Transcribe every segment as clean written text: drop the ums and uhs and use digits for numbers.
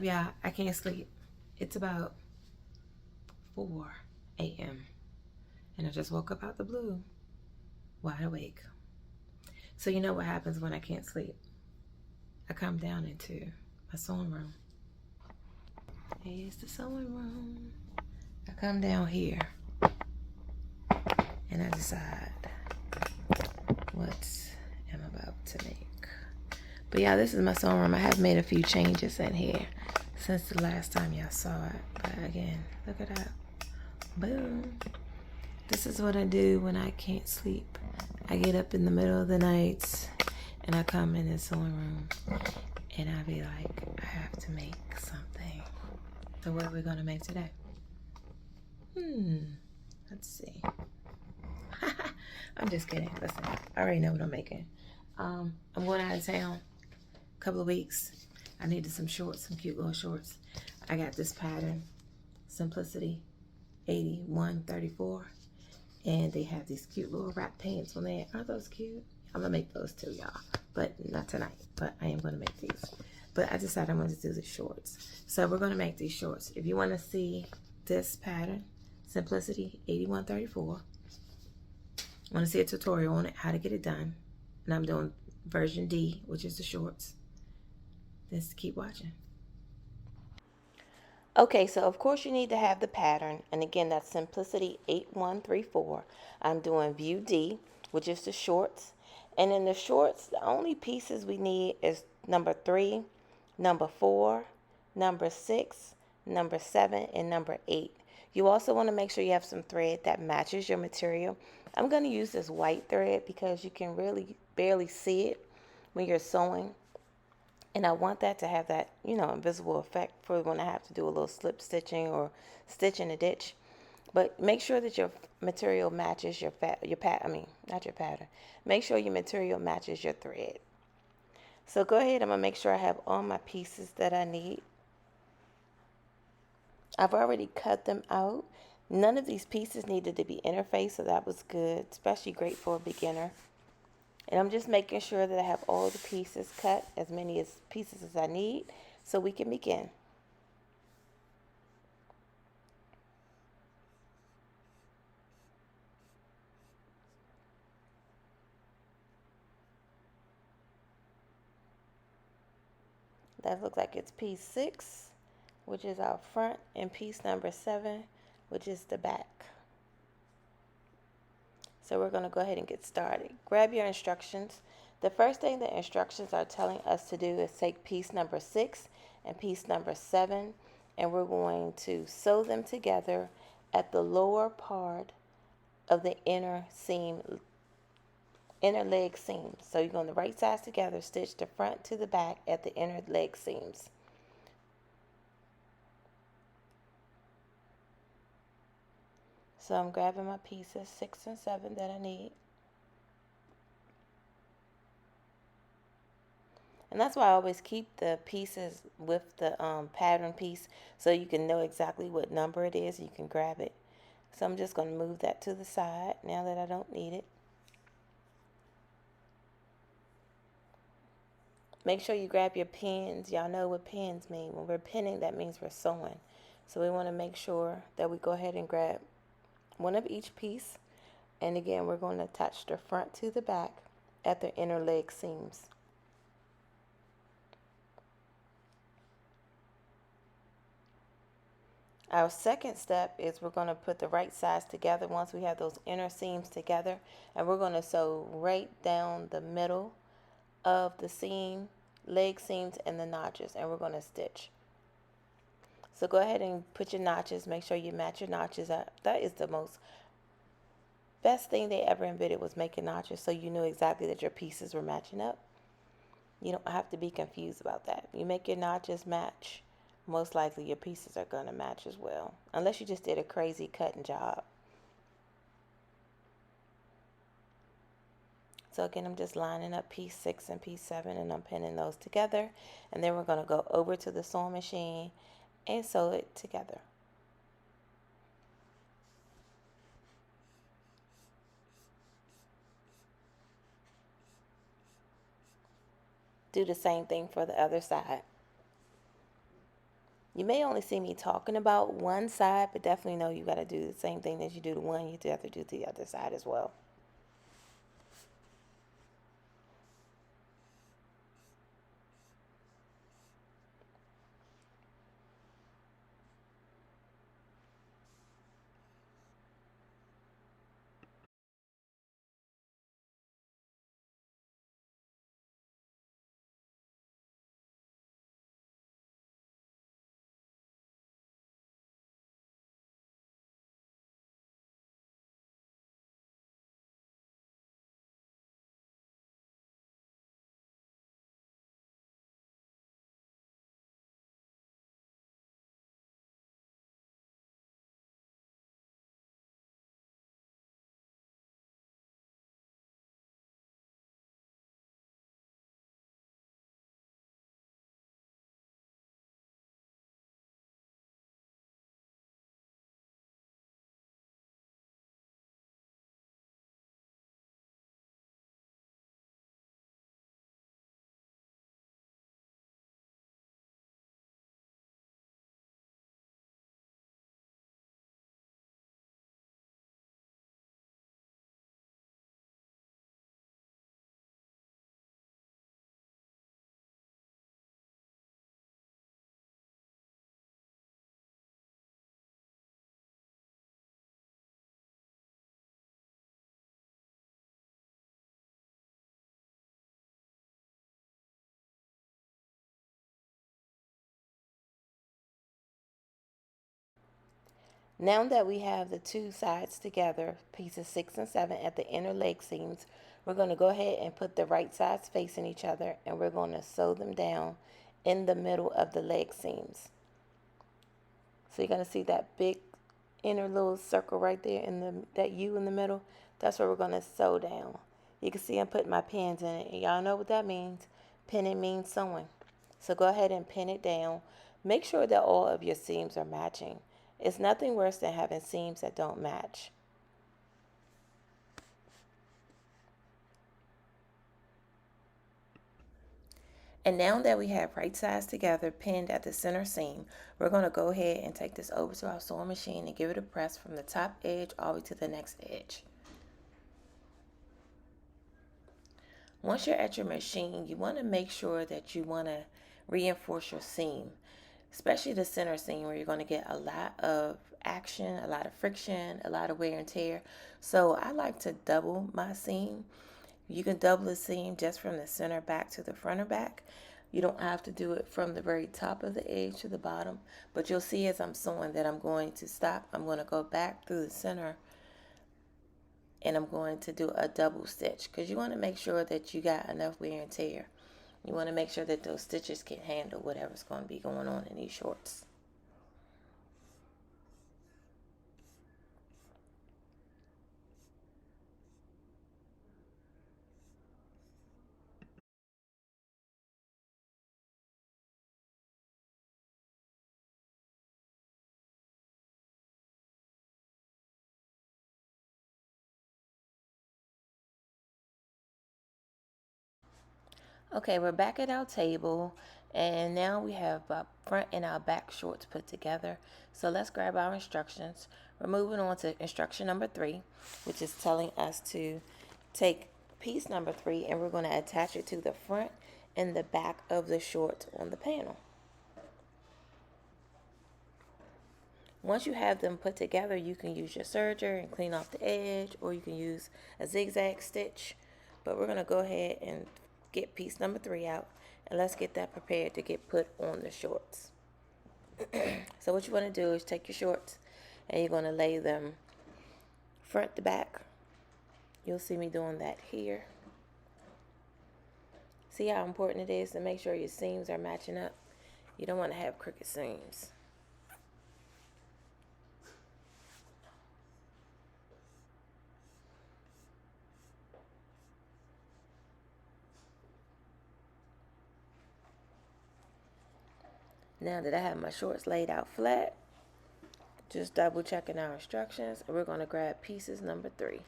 up, y'all? I can't sleep. It's about 4 a.m. and I just woke up out the blue, wide awake. So you know what happens when I can't sleep? I come down into my sewing room. Here's the sewing room. I come down here and I decide what I'm about to make. But yeah, this is my sewing room. I have made a few changes in here since the last time y'all saw it. But again, look at that. Boom. This is what I do when I can't sleep. I get up in the middle of the night and I come in the sewing room and I be like, I have to make something. So what are we gonna make today? Let's see. I'm just kidding. Listen, I already know what I'm making. I'm going out of town a couple of weeks. I needed some shorts, some cute little shorts. I got this pattern, Simplicity 8134. And they have these cute little wrap pants on there. Aren't those cute? I'm gonna make those too, y'all. But not tonight. But I am gonna make these. But I decided I wanted to do the shorts. So we're gonna make these shorts. If you wanna see this pattern, Simplicity 8134. Want to see a tutorial on it, how to get it done. And I'm doing version D, which is the shorts. Just keep watching. Okay, so of course you need to have the pattern. And again, that's Simplicity 8134. I'm doing view D, which is the shorts. And in the shorts, the only pieces we need is number 3, number 4, number 6, number 7, and number 8. You also want to make sure you have some thread that matches your material. I'm going to use this white thread because you can really barely see it when you're sewing. And I want that to have that, invisible effect for when I have to do a little slip stitching or stitch in a ditch. But make sure that your material matches not your pattern. Make sure your material matches your thread. So go ahead, I'm going to make sure I have all my pieces that I need. I've already cut them out. None of these pieces needed to be interfaced, so that was good, especially great for a beginner. And I'm just making sure that I have all the pieces cut, as many pieces as I need, so we can begin. That looks like it's piece 6, which is our front, and piece number 7, which is the back. So we're going to go ahead and get started. Grab your instructions. The first thing the instructions are telling us to do is take piece number 6 and piece number 7, and we're going to sew them together at the lower part of the inner leg seams. So you're going the right sides together, stitch the front to the back at the inner leg seams. So I'm grabbing my pieces 6 and 7 that I need. And that's why I always keep the pieces with the pattern piece so you can know exactly what number it is. You can grab it. So I'm just going to move that to the side now that I don't need it. Make sure you grab your pins. Y'all know what pins mean. When we're pinning, that means we're sewing. So we want to make sure that we go ahead and grab one of each piece. And again, we're going to attach the front to the back at the inner leg seams. Our second step is we're going to put the right sides together once we have those inner seams together, and we're going to sew right down the middle of the seam, leg seams, and the notches, and we're going to stitch. So go ahead and put your notches. Make sure you match your notches up. That is the best thing they ever invented, was making notches so you knew exactly that your pieces were matching up. You don't have to be confused about that. You make your notches match, most likely your pieces are going to match as well, unless you just did a crazy cutting job. So again, I'm just lining up piece 6 and piece 7, and I'm pinning those together, and then we're going to go over to the sewing machine and sew it together. Do the same thing for the other side. You may only see me talking about one side, but definitely know you got to do the same thing as you do to one, you have to do to the other side as well. Now that we have the two sides together, pieces 6 and 7 at the inner leg seams, we're going to go ahead and put the right sides facing each other, and we're going to sew them down in the middle of the leg seams. So you're going to see that big inner little circle right there in that U in the middle. That's where we're going to sew down. You can see I'm putting my pins in it, and y'all know what that means. Pinning means sewing. So go ahead and pin it down. Make sure that all of your seams are matching. It's nothing worse than having seams that don't match. And now that we have right sides together pinned at the center seam, we're going to go ahead and take this over to our sewing machine and give it a press from the top edge all the way to the next edge. Once you're at your machine, you want to make sure that you want to reinforce your seam, especially the center seam where you're going to get a lot of action, a lot of friction, a lot of wear and tear. So I like to double my seam. You can double the seam just from the center back to the front or back. You don't have to do it from the very top of the edge to the bottom, but you'll see as I'm sewing that I'm going to stop. I'm going to go back through the center, and I'm going to do a double stitch because you want to make sure that you got enough wear and tear. You want to make sure that those stitches can handle whatever's going to be going on in these shorts. Okay, we're back at our table, and now we have our front and our back shorts put together. So let's grab our instructions. We're moving on to instruction number 3, which is telling us to take piece number 3 and we're going to attach it to the front and the back of the shorts on the panel. Once you have them put together, you can use your serger and clean off the edge, or you can use a zigzag stitch. But we're going to go ahead and get piece number 3 out, and let's get that prepared to get put on the shorts. So what you want to do is take your shorts and you're going to lay them front to back. You'll see me doing that here. See how important it is to make sure your seams are matching up? You don't want to have crooked seams. Now that I have my shorts laid out flat, just double checking our instructions, and we're going to grab pieces number 3.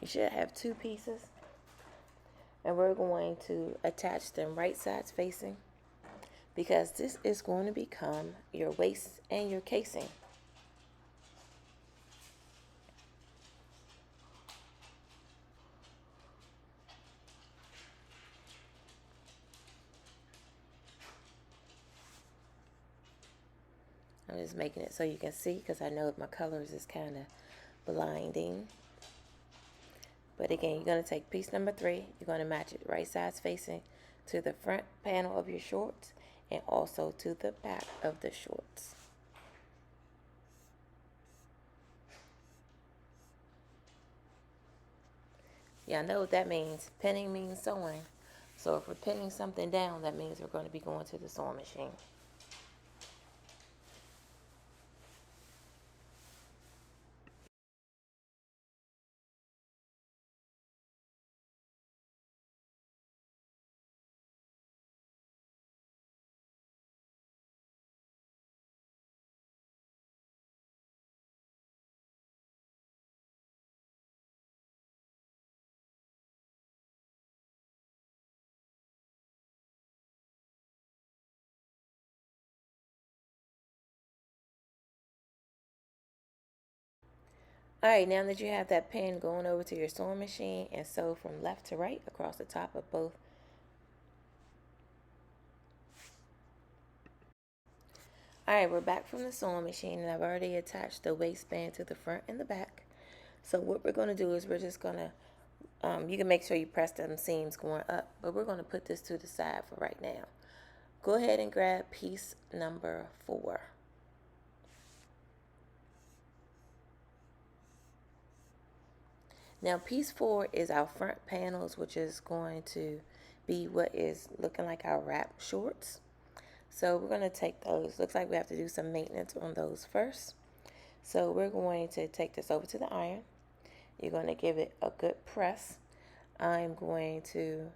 You should have 2 pieces, and we're going to attach them right sides facing. because this is going to become your waist and your casing. I'm just making it so you can see because I know my colors is kind of blinding. But again, you're going to take piece number 3. You're going to match it right sides facing to the front panel of your shorts and also to the back of the shorts. Yeah, I know what that means. Pinning means sewing. So if we're pinning something down, that means we're going to be going to the sewing machine. Alright, now that you have that pin, going over to your sewing machine and sew from left to right across the top of both. Alright, we're back from the sewing machine and I've already attached the waistband to the front and the back. So what we're going to do is we're just going to, you can make sure you press them seams going up, but we're going to put this to the side for right now. Go ahead and grab piece number 4. Now piece 4 is our front panels, which is going to be what is looking like our wrap shorts. So we're going to take those. Looks like we have to do some maintenance on those first. So we're going to take this over to the iron. You're going to give it a good press. I'm going to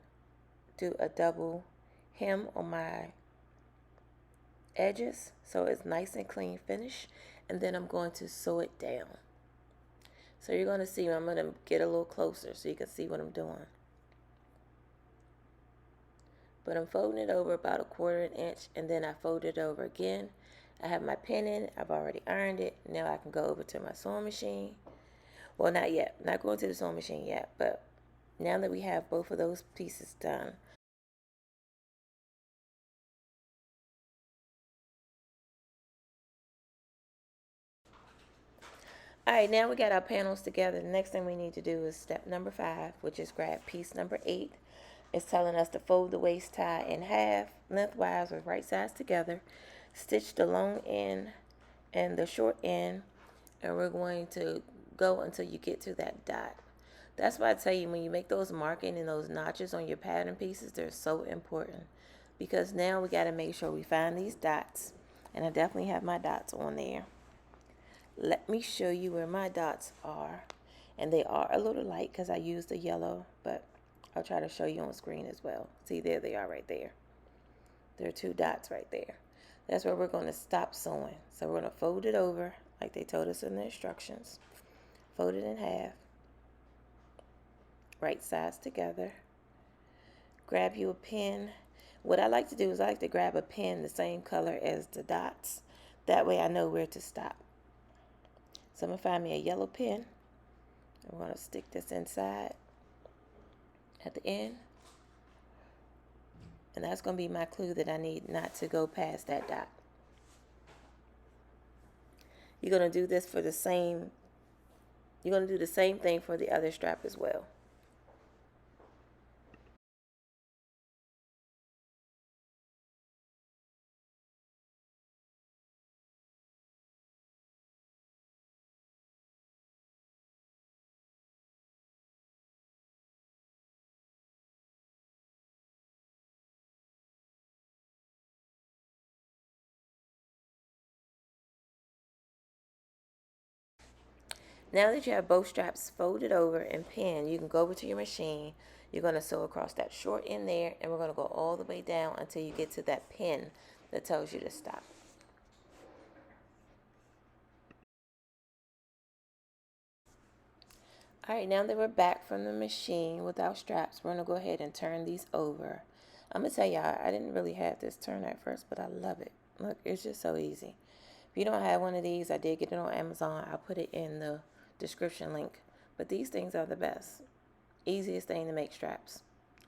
do a double hem on my edges so it's nice and clean finish, and then I'm going to sew it down. So you're going to see, I'm going to get a little closer so you can see what I'm doing. But I'm folding it over about a 1/4 inch, and then I fold it over again. I have my pin in it. I've already ironed it. Now I can go over to my sewing machine. Well, not yet. Not going to the sewing machine yet, but now that we have both of those pieces done. Alright, now we got our panels together. The next thing we need to do is step number 5, which is grab piece number 8. It's telling us to fold the waist tie in half, lengthwise with right sides together. Stitch the long end and the short end, and we're going to go until you get to that dot. That's why I tell you, when you make those marking and those notches on your pattern pieces, they're so important, because now we got to make sure we find these dots, and I definitely have my dots on there. Let me show you where my dots are, and they are a little light because I used the yellow, but I'll try to show you on screen as well. See, there they are right there. There are 2 dots right there. That's where we're going to stop sewing. So we're going to fold it over like they told us in the instructions. Fold it in half. Right sides together. Grab you a pin. What I like to do is I like to grab a pin the same color as the dots. That way I know where to stop. So I'm going to find me a yellow pin. I'm going to stick this inside at the end. And that's going to be my clue that I need not to go past that dot. You're going to do this for the same, you're going to do the same thing for the other strap as well. Now that you have both straps folded over and pinned, you can go over to your machine. You're going to sew across that short end there, and we're going to go all the way down until you get to that pin that tells you to stop. Alright, now that we're back from the machine with our straps, we're going to go ahead and turn these over. I'm going to tell y'all, I didn't really have this turn at first, but I love it. Look, it's just so easy. If you don't have one of these, I did get it on Amazon. I'll put it in the description link. But these things are the best. Easiest thing to make straps.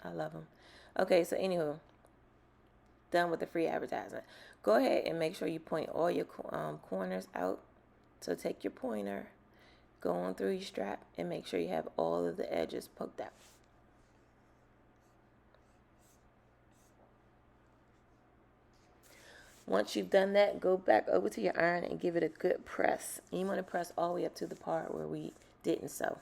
I love them. Okay, so anywho, done with the free advertisement. Go ahead and make sure you point all your corners out. So take your pointer, go on through your strap, and make sure you have all of the edges poked out. Once you've done that, go back over to your iron and give it a good press. And you want to press all the way up to the part where we didn't sew.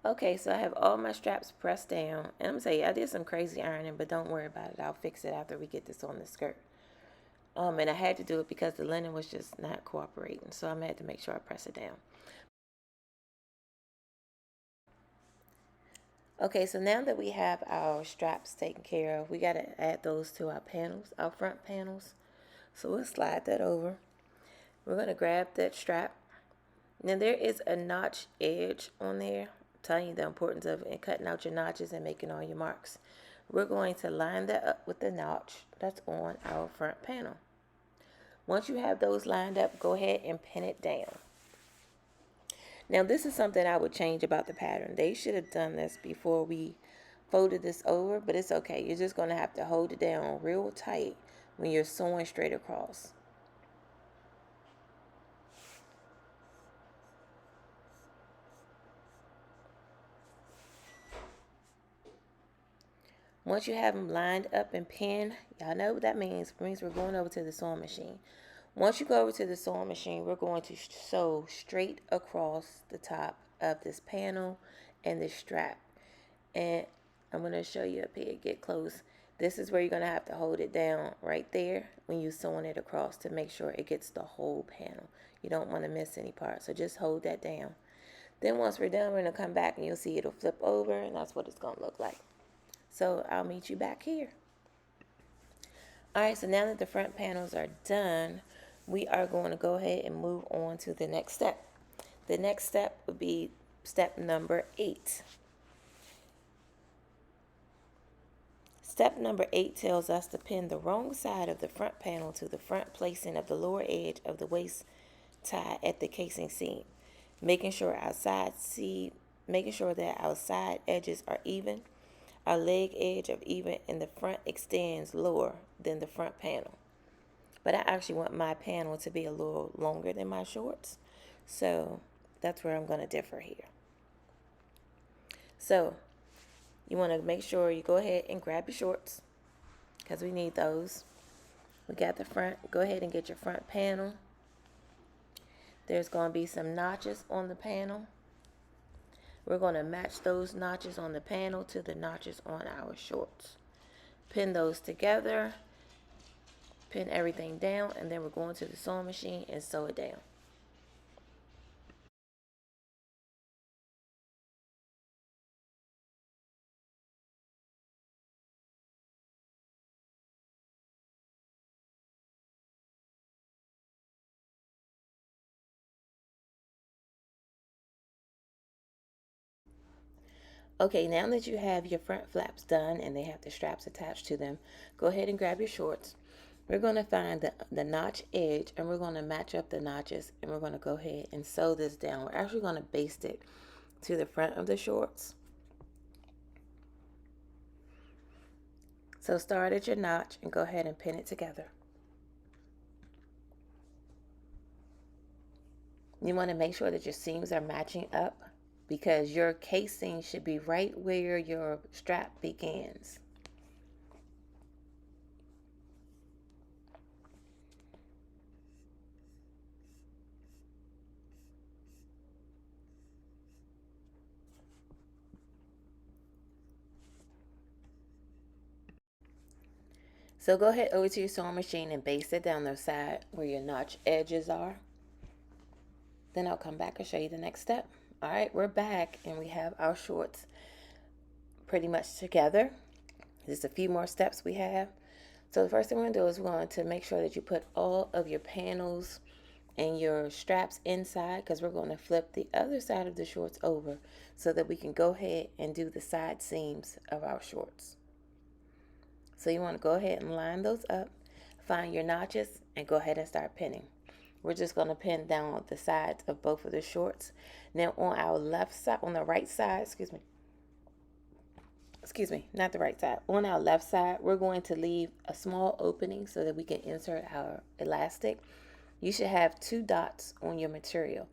Okay, so I have all my straps pressed down. And I'm going to tell you, I did some crazy ironing, but don't worry about it. I'll fix it after we get this on the skirt. And I had to do it because the linen was just not cooperating. So I had to make sure I press it down. Okay, so now that we have our straps taken care of, we got to add those to our panels, our front panels. So we'll slide that over. We're going to grab that strap. Now there is a notch edge on there. I'm telling you the importance of cutting out your notches and making all your marks. We're going to line that up with the notch that's on our front panel. Once you have those lined up, go ahead and pin it down. Now this is something I would change about the pattern. They should have done this before we folded this over, but it's okay. You're just going to have to hold it down real tight when you're sewing straight across. Once you have them lined up and pinned, y'all know what that means. It means we're going over to the sewing machine. Once you go over to the sewing machine, we're going to sew straight across the top of this panel and this strap. And I'm going to show you up here. Get close. This is where you're going to have to hold it down right there when you're sewing it across to make sure it gets the whole panel. You don't want to miss any part, so just hold that down. Then once we're done, we're going to come back and you'll see it'll flip over, and that's what it's going to look like. So I'll meet you back here. Alright, so now that the front panels are done, we are going to go ahead and move on to the next step. The next step would be step number 8. Step number 8 tells us to pin the wrong side of the front panel to the front placing of the lower edge of the waist tie at the casing seam, making sure that our side edges are even. Our leg edge of even and the front extends lower than the front panel. But I actually want my panel to be a little longer than my shorts. So that's where I'm going to differ here. So you want to make sure you go ahead and grab your shorts because we need those. We got the front. Go ahead and get your front panel. There's going to be some notches on the panel. We're going to match those notches on the panel to the notches on our shorts. Pin those together. Pin everything down, and then we're going to the sewing machine and sew it down. Okay, now that you have your front flaps done and they have the straps attached to them, go ahead and grab your shorts. We're going to find the notch edge, and we're going to match up the notches, and we're going to go ahead and sew this down. We're actually going to baste it to the front of the shorts. So start at your notch and go ahead and pin it together. You want to make sure that your seams are matching up because your casing should be right where your strap begins. So go ahead over to your sewing machine and baste it down the side where your notch edges are. Then I'll come back and show you the next step. All right, we're back and we have our shorts pretty much together. Just a few more steps we have. So the first thing we're going to do is we're going to make sure that you put all of your panels and your straps inside, because we're going to flip the other side of the shorts over so that we can go ahead and do the side seams of our shorts. So you want to go ahead and line those up, find your notches, and go ahead and start pinning. We're just going to pin down the sides of both of the shorts. Now on our left side, on the right side, excuse me, not the right side. On our left side, we're going to leave a small opening so that we can insert our elastic. You should have 2 dots on your material.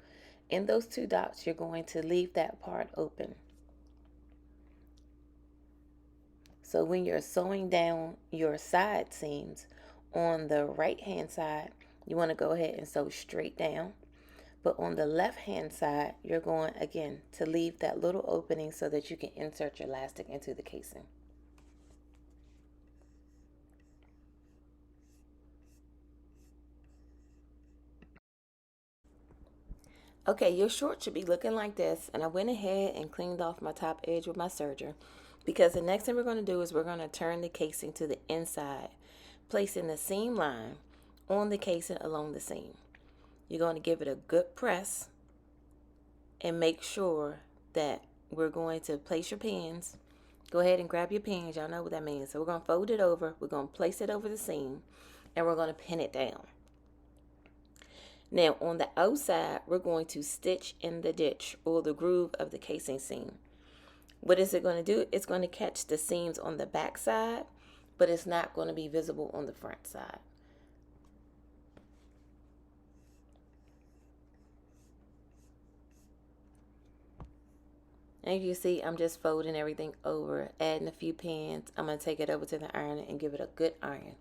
In those 2 dots, you're going to leave that part open. So when you're sewing down your side seams on the right hand side, you want to go ahead and sew straight down. But on the left hand side, you're going again to leave that little opening so that you can insert your elastic into the casing. Okay, your short should be looking like this, and I went ahead and cleaned off my top edge with my serger, because the next thing we're going to do is we're going to turn the casing to the inside, placing the seam line on the casing along the seam. You're going to give it a good press and make sure that we're going to place your pins. Go ahead and grab your pins. Y'all know what that means. So we're going to fold it over. We're going to place it over the seam, and we're going to pin it down. Now on the outside, we're going to stitch in the ditch or the groove of the casing seam. What is it going to do? It's going to catch the seams on the back side, but it's not going to be visible on the front side. And you see, I'm just folding everything over, adding a few pins. I'm going to take it over to the iron and give it a good iron.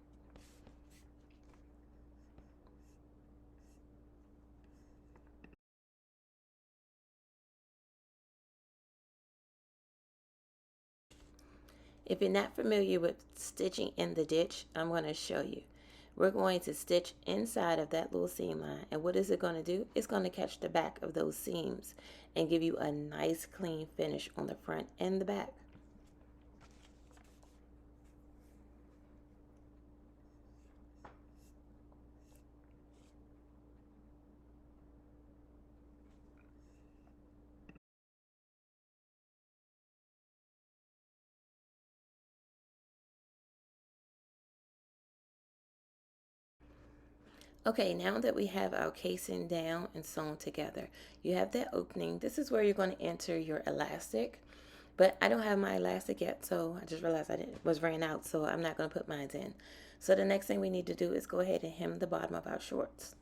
If you're not familiar with stitching in the ditch, I'm going to show you. We're going to stitch inside of that little seam line. And what is it going to do? It's going to catch the back of those seams and give you a nice clean finish on the front and the back. Okay, now that we have our casing down and sewn together, you have that opening. This is where you're going to enter your elastic, but I don't have my elastic yet, so I just realized was ran out, so I'm not going to put mine in. So the next thing we need to do is go ahead and hem the bottom of our shorts.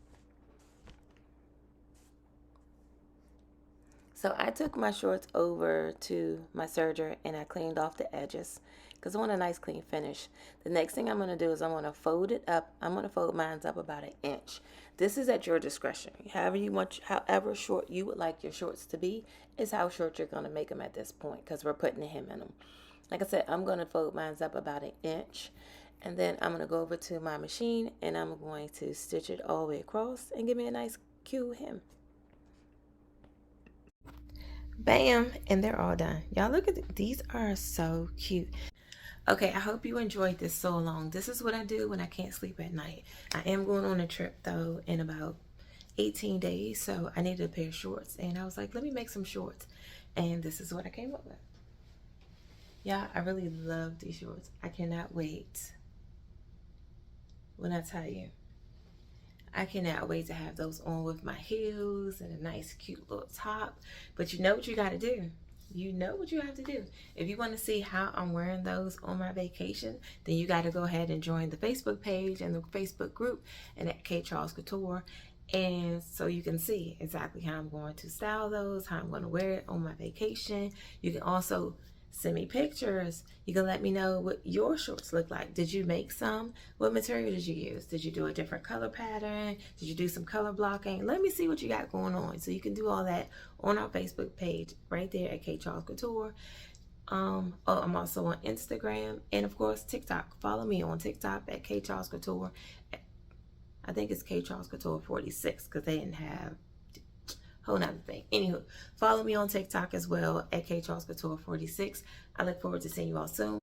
So I took my shorts over to my serger and I cleaned off the edges because I want a nice clean finish. The next thing I'm going to do is I'm going to fold it up. I'm going to fold mine up about 1 inch. This is at your discretion. However short you would like your shorts to be is how short you're going to make them at this point, because we're putting a hem in them. Like I said, I'm going to fold mine up about 1 inch. And then I'm going to go over to my machine and I'm going to stitch it all the way across and give me a nice cute hem. Bam, and they're all done. Y'all look at these are so cute. Okay, I hope you enjoyed this so long. This is what I do when I can't sleep at night. I am going on a trip though in about 18 days, so I needed a pair of shorts, and I was like, let me make some shorts, and this is what I came up with. Yeah, I really love these shorts. I cannot wait when I tell you. I cannot wait to have those on with my heels and a nice cute little top. But you know what you got to do. You know what you have to do. If you want to see how I'm wearing those on my vacation, then you got to go ahead and join the Facebook page and the Facebook group and at K Charles Couture. And so you can see exactly how I'm going to style those, how I'm going to wear it on my vacation. You can also send me pictures. You can let me know what your shorts look like. Did you make some? What material did you use? Did you do a different color pattern? Did you do some color blocking? Let me see what you got going on. So you can do all that on our Facebook page right there at K Charles Couture. I'm also on Instagram and of course TikTok. Follow me on TikTok at K Charles Couture. I think it's K Charles Couture 46 because they didn't have whole nother thing. Anywho, follow me on TikTok as well at K Charles Couture 46. I look forward to seeing you all soon.